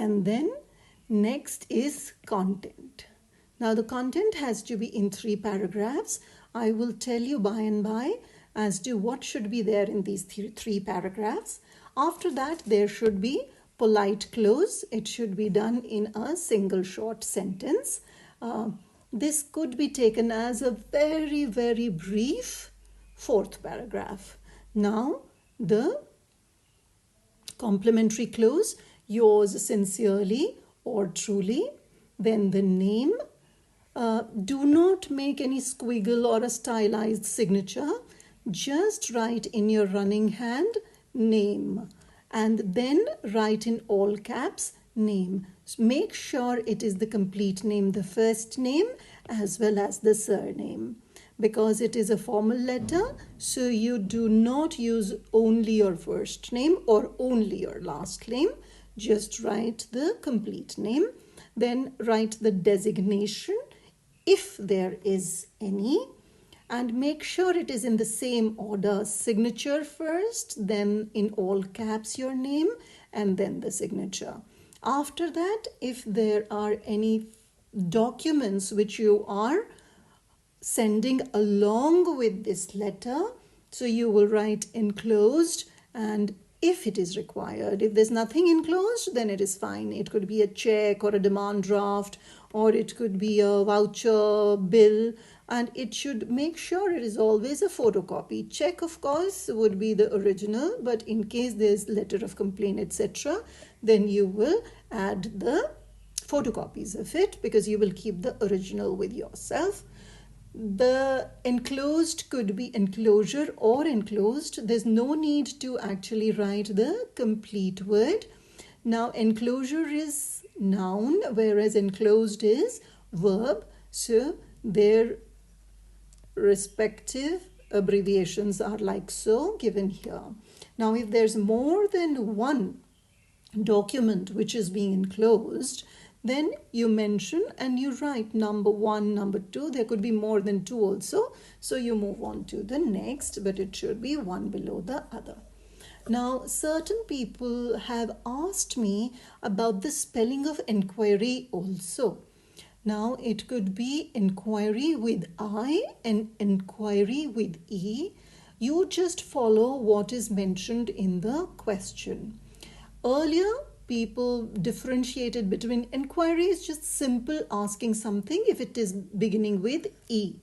And then next is content. Now the content has to be in 3 paragraphs. I will tell you by and by as to what should be there in these 3 paragraphs. After that, there should be polite close. It should be done in a single short sentence. This could be taken as a very, very brief 4th paragraph. Now, the complimentary close, yours sincerely or truly. Then the name. Do not make any squiggle or a stylized signature. Just write in your running hand name, and then write in all caps name. Make sure it is the complete name, the first name as well as the surname, because it is a formal letter, so you do not use only your first name or only your last name. Just write the complete name. Then write the designation, if there is any, and make sure it is in the same order. Signature first, then in all caps your name, and then the signature. After that, if there are any documents which you are sending along with this letter, so you will write enclosed, and if it is required. If there's nothing enclosed, then it is fine. It could be a check or a demand draft, or it could be a voucher, bill, and it should make sure it is always a photocopy. Check, of course, would be the original, but in case there's letter of complaint, etc., then you will add the photocopies of it, because you will keep the original with yourself. The enclosed could be enclosure or enclosed. There's no need to actually write the complete word. Now, enclosure is noun, whereas enclosed is verb. So their respective abbreviations are like so given here. Now, if there's more than one document which is being enclosed, then you mention and you write number 1, number 2. There could be more than 2 also. So you move on to the next, but it should be one below the other. Now, certain people have asked me about the spelling of inquiry also. Now, it could be inquiry with I and inquiry with E. You just follow what is mentioned in the question. Earlier, people differentiated between inquiry is just simple asking something if it is beginning with E.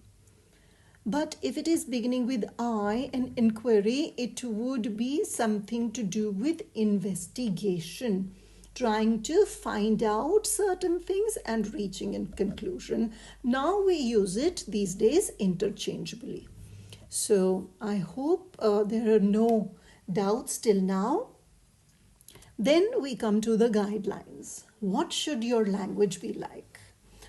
But if it is beginning with I and inquiry, it would be something to do with investigation, trying to find out certain things and reaching a conclusion. Now we use it these days interchangeably. So I hope there are no doubts till now. Then we come to the guidelines. What should your language be like?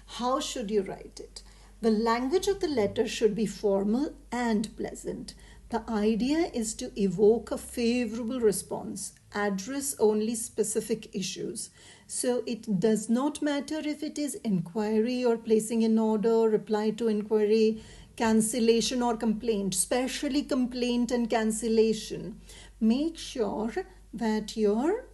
How should you write it? The language of the letter should be formal and pleasant. The idea is to evoke a favorable response, address only specific issues. So it does not matter if it is inquiry or placing in order, reply to inquiry, cancellation or complaint, especially complaint and cancellation. Make sure that your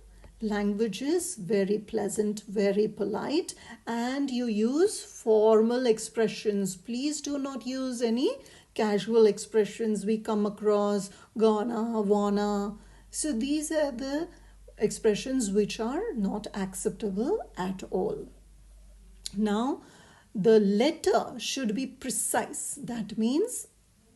language is very pleasant, very polite, and you use formal expressions. Please do not use any casual expressions we come across, gonna, wanna. So these are the expressions which are not acceptable at all. Now, the letter should be precise. That means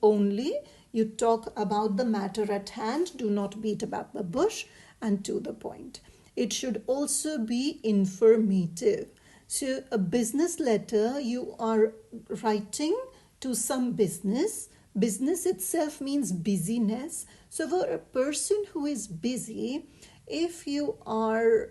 only you talk about the matter at hand. Do not beat about the bush, and to the point. It should also be informative. So a business letter, you are writing to some business. Business itself means busyness. So for a person who is busy, if you are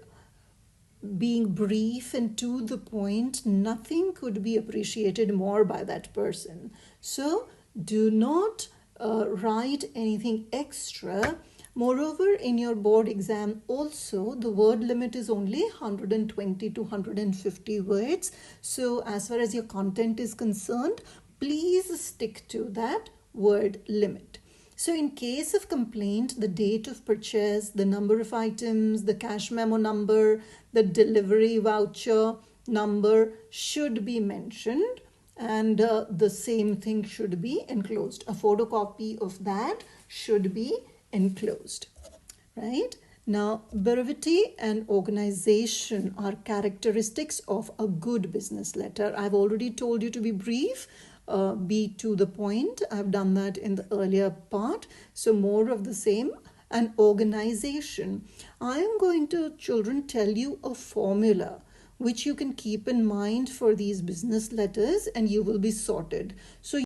being brief and to the point, nothing could be appreciated more by that person. So do not write anything extra. Moreover, in your board exam also, the word limit is only 120 to 150 words. So as far as your content is concerned, please stick to that word limit. So in case of complaint, the date of purchase, the number of items, the cash memo number, the delivery voucher number should be mentioned, and the same thing should be enclosed. A photocopy of that should be enclosed, right? Now, brevity and organization are characteristics of a good business letter. I've already told you to be brief, be to the point. I've done that in the earlier part. So more of the same. And organization. I am going to, children, tell you a formula which you can keep in mind for these business letters, and you will be sorted. So